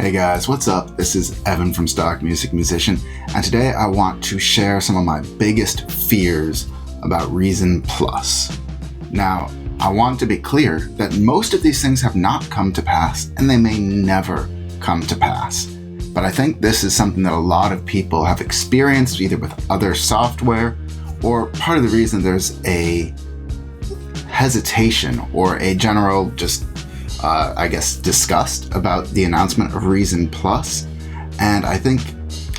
Hey guys, what's up? This is Evan from Stock Music Musician, and today I want to share some of my biggest fears about Reason Plus. Now, I want to be clear that most of these things have not come to pass, and they may never come to pass. But I think this is something that a lot of people have experienced either with other software, or part of the reason there's a hesitation or a general disgust about the announcement of Reason Plus. And I think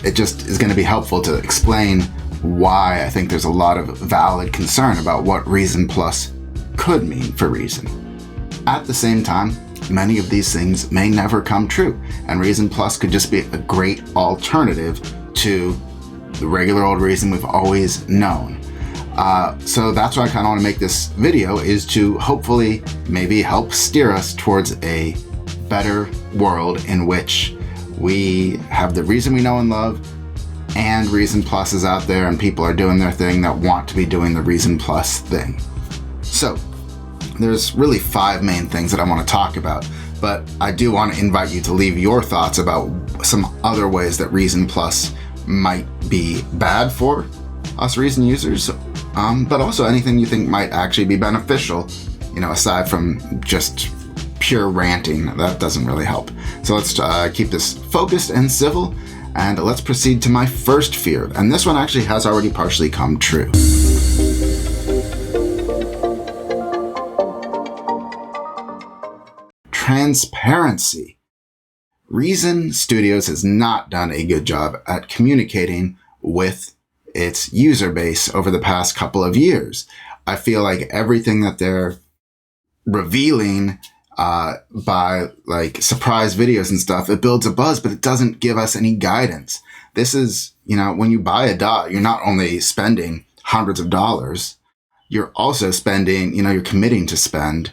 it just is going to be helpful to explain why I think there's a lot of valid concern about what Reason Plus could mean for Reason. At the same time, many of these things may never come true, and Reason Plus could just be a great alternative to the regular old Reason we've always known. So that's why I kind of want to make this video, is to hopefully maybe help steer us towards a better world in which we have the Reason we know and love, and Reason Plus is out there and people are doing their thing that want to be doing the Reason Plus thing. So there's really 5 main things that I want to talk about, but I do want to invite you to leave your thoughts about some other ways that Reason Plus might be bad for us Reason users, but also anything you think might actually be beneficial, aside from just pure ranting. That doesn't really help. So let's keep this focused and civil, and let's proceed to my first fear. And this one actually has already partially come true. Transparency. Reason Studios has not done a good job at communicating with its user base over the past couple of years. I feel like everything that they're revealing by like surprise videos and stuff, it builds a buzz, but it doesn't give us any guidance. This is, when you buy a DAW, you're not only spending hundreds of dollars, you're also spending, you're committing to spend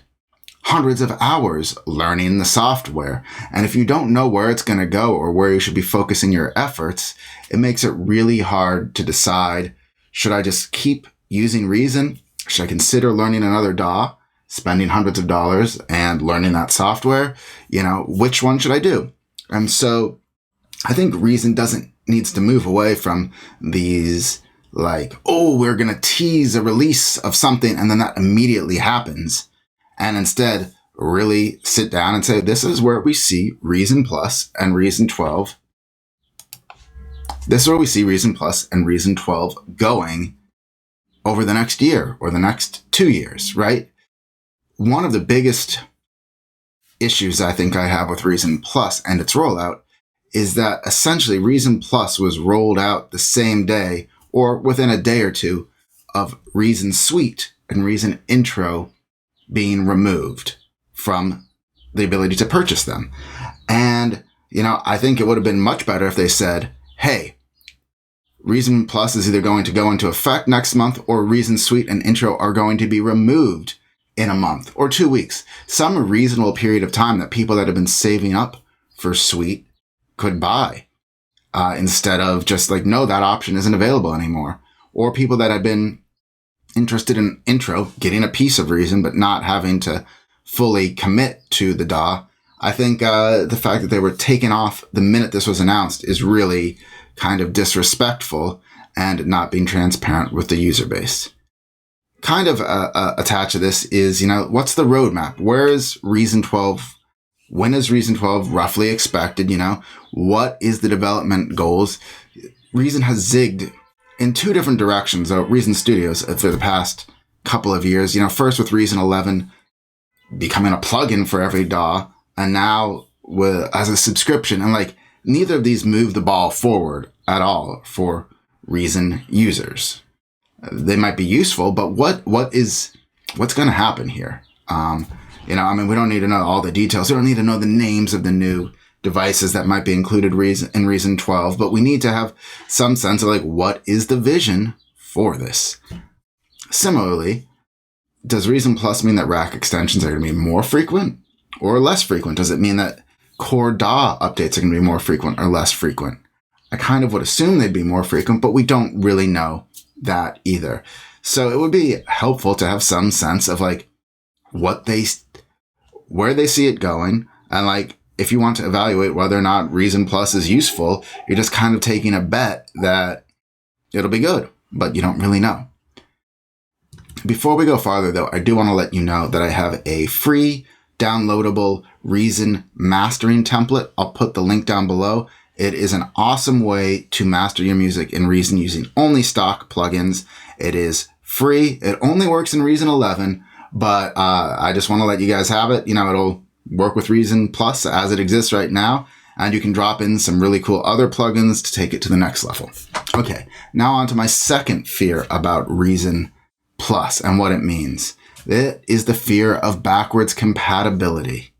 hundreds of hours learning the software. And if you don't know where it's going to go or where you should be focusing your efforts, it makes it really hard to decide, should I just keep using Reason? Should I consider learning another DAW, spending hundreds of dollars and learning that software? Which one should I do? And so I think Reason needs to move away from these we're going to tease a release of something and then that immediately happens. And instead, really sit down and say, this is where we see Reason Plus and Reason 12. This is where we see Reason Plus and Reason 12 going over the next year or the next 2 years, right? One of the biggest issues I think I have with Reason Plus and its rollout is that essentially Reason Plus was rolled out the same day or within a day or two of Reason Suite and Reason Intro being removed from the ability to purchase them. And, I think it would have been much better if they said, hey, Reason Plus is either going to go into effect next month or Reason Suite and Intro are going to be removed in a month or 2 weeks. Some reasonable period of time that people that have been saving up for Suite could buy, instead of just no, that option isn't available anymore. Or people that had been interested in Intro, getting a piece of Reason, but not having to fully commit to the DAW. I think the fact that they were taken off the minute this was announced is really kind of disrespectful and not being transparent with the user base. Kind of attached to this is, what's the roadmap? Where is Reason 12? When is Reason 12 roughly expected? What is the development goals? Reason has zigged in 2 different directions, though, Reason Studios, for the past couple of years. First with Reason 11 becoming a plugin for every DAW, and now as a subscription. And neither of these move the ball forward at all for Reason users. They might be useful, but what's going to happen here? We don't need to know all the details. We don't need to know the names of the new devices that might be included in Reason 12, but we need to have some sense of what is the vision for this. Similarly, does Reason Plus mean that rack extensions are going to be more frequent or less frequent? Does it mean that core DAW updates are going to be more frequent or less frequent? I kind of would assume they'd be more frequent, but we don't really know that either. So it would be helpful to have some sense of where they see it going, and if you want to evaluate whether or not Reason Plus is useful, you're just kind of taking a bet that it'll be good, but you don't really know. Before we go farther, though, I do want to let you know that I have a free downloadable Reason mastering template. I'll put the link down below. It is an awesome way to master your music in Reason using only stock plugins. It is free. It only works in Reason 11, but I just want to let you guys have it. It'll work with Reason Plus as it exists right now, and you can drop in some really cool other plugins to take it to the next level. Okay, now on to my second fear about Reason Plus and what it means. It is the fear of backwards compatibility.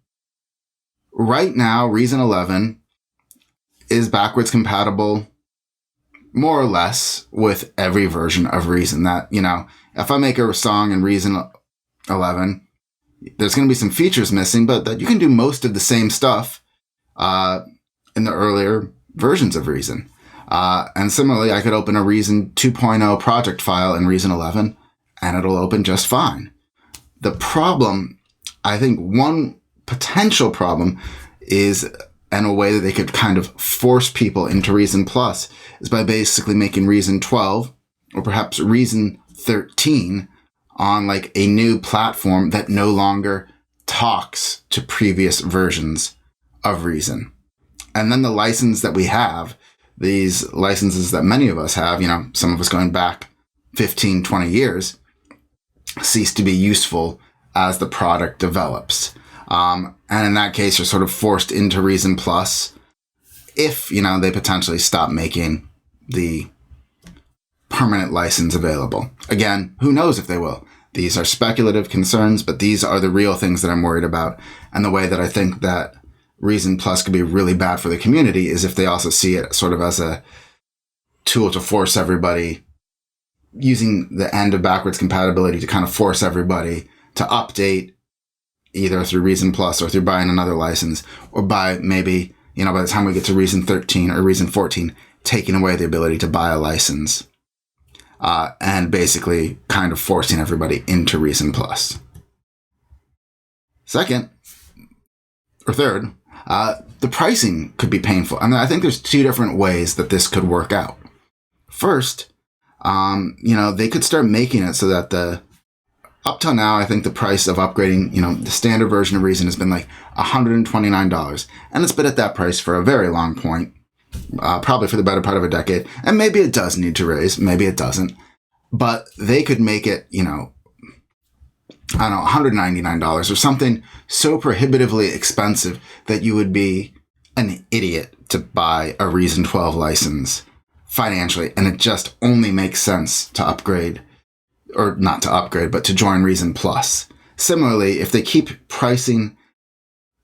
Right now, Reason 11 is backwards compatible more or less with every version of Reason. That, if I make a song in Reason 11, there's going to be some features missing, but that you can do most of the same stuff in the earlier versions of Reason. And similarly, I could open a Reason 2.0 project file in Reason 11, and it'll open just fine. The problem, I think one potential problem is, and a way that they could kind of force people into Reason Plus, is by basically making Reason 12 or perhaps Reason 13 on like a new platform that no longer talks to previous versions of Reason. And then the license that we have, these licenses that many of us have, some of us going back 15, 20 years, cease to be useful as the product develops. And in that case, you're sort of forced into Reason Plus if, they potentially stop making the permanent license available. Again, who knows if they will? These are speculative concerns, but these are the real things that I'm worried about. And the way that I think that Reason Plus could be really bad for the community is if they also see it sort of as a tool to force everybody, using the end of backwards compatibility to kind of force everybody to update either through Reason Plus or through buying another license, or by maybe, by the time we get to Reason 13 or Reason 14, taking away the ability to buy a license, and basically kind of forcing everybody into Reason Plus. Third, the pricing could be painful. I think there's two different ways that this could work out. First, they could start making it so that up till now, I think the price of upgrading, the standard version of Reason has been like $129. And it's been at that price for a very long point, probably for the better part of a decade. And maybe it does need to raise, maybe it doesn't. But they could make it, $199 or something so prohibitively expensive that you would be an idiot to buy a Reason 12 license financially. And it just only makes sense to upgrade, or not to upgrade, but to join Reason Plus. Similarly, if they keep pricing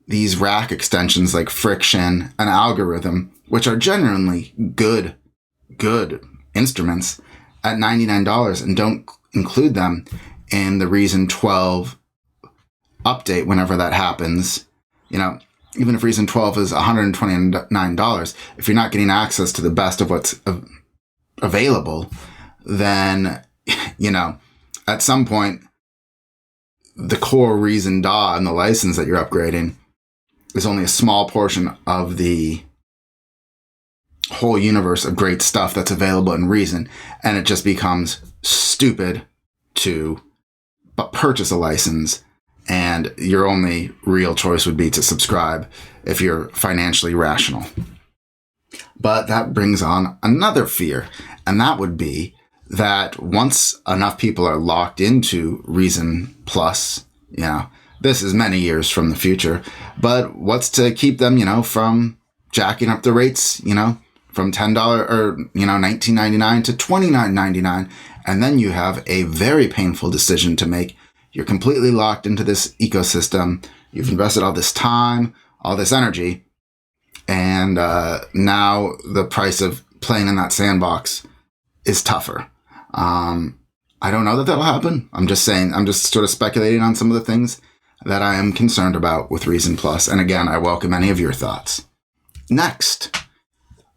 these rack extensions like Friction and Algorithm, which are genuinely good instruments, at $99 and don't include them in the Reason 12 update whenever that happens, even if Reason 12 is $129, if you're not getting access to the best of what's available, then, at some point, the core Reason DAW and the license that you're upgrading is only a small portion of the whole universe of great stuff that's available in Reason, and it just becomes stupid to purchase a license, and your only real choice would be to subscribe if you're financially rational. But that brings on another fear, and that would be that once enough people are locked into Reason Plus, this is many years from the future, but what's to keep them, from jacking up the rates, from $10 or, $19.99 to $29.99. And then you have a very painful decision to make. You're completely locked into this ecosystem. You've invested all this time, all this energy, and now the price of playing in that sandbox is tougher. I don't know that that'll happen. I'm just sort of speculating on some of the things that I am concerned about with Reason Plus. And again, I welcome any of your thoughts. Next,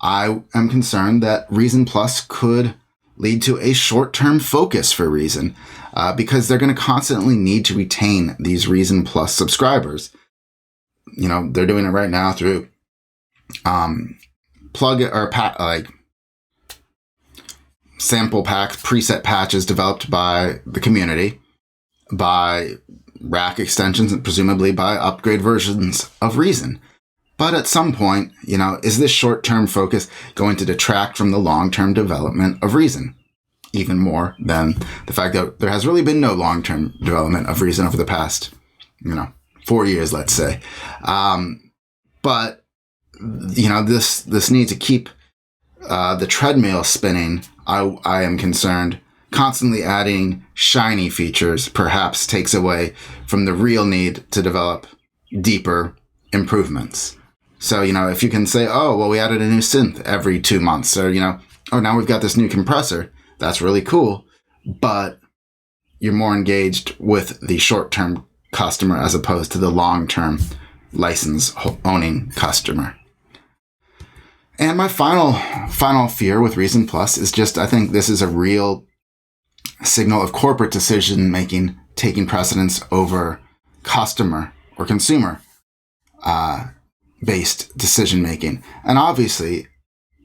I am concerned that Reason Plus could lead to a short-term focus for Reason, because they're going to constantly need to retain these Reason Plus subscribers. they're doing it right now through plug or like sample packs, preset patches developed by the community, by rack extensions, and presumably by upgrade versions of Reason. But at some point, is this short-term focus going to detract from the long-term development of Reason? Even more than the fact that there has really been no long-term development of Reason over the past, 4 years, let's say. But this need to keep the treadmill spinning. I am concerned. Constantly adding shiny features perhaps takes away from the real need to develop deeper improvements. So, if you can say, oh, well, we added a new synth every 2 months, or, oh, now we've got this new compressor, that's really cool, but you're more engaged with the short-term customer as opposed to the long-term license owning customer. And my final fear with Reason Plus is just, I think this is a real signal of corporate decision making taking precedence over customer or consumer based decision making. And obviously,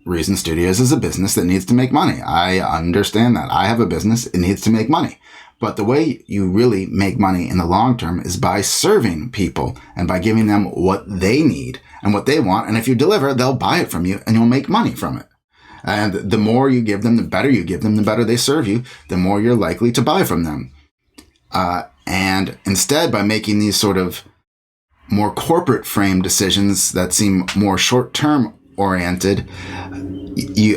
Reason Studios is a business that needs to make money. I understand that. I have a business, it needs to make money. But the way you really make money in the long term is by serving people and by giving them what they need and what they want. And if you deliver, they'll buy it from you and you'll make money from it. And the more you give them, the better you give them, the better they serve you, the more you're likely to buy from them. And instead, by making these sort of more corporate frame decisions that seem more short-term oriented,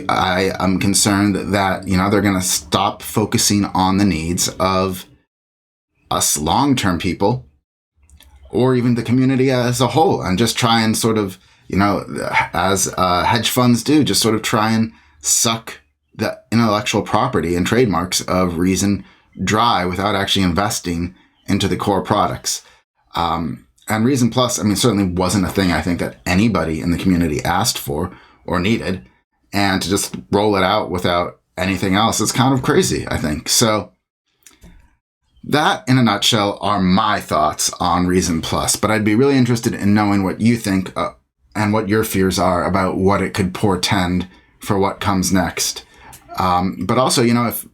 I am concerned that, they're going to stop focusing on the needs of us long-term people or even the community as a whole and just try and sort of, as hedge funds do, just sort of try and suck the intellectual property and trademarks of Reason dry without actually investing into the core products. And Reason Plus, certainly wasn't a thing I think that anybody in the community asked for or needed. And to just roll it out without anything else is kind of crazy, I think. So that, in a nutshell, are my thoughts on Reason Plus. But I'd be really interested in knowing what you think and what your fears are about what it could portend for what comes next. But also, if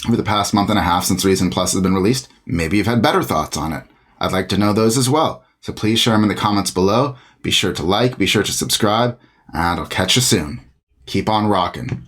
over the past month and a half since Reason Plus has been released, maybe you've had better thoughts on it. I'd like to know those as well. So please share them in the comments below. Be sure to like, be sure to subscribe, and I'll catch you soon. Keep on rocking.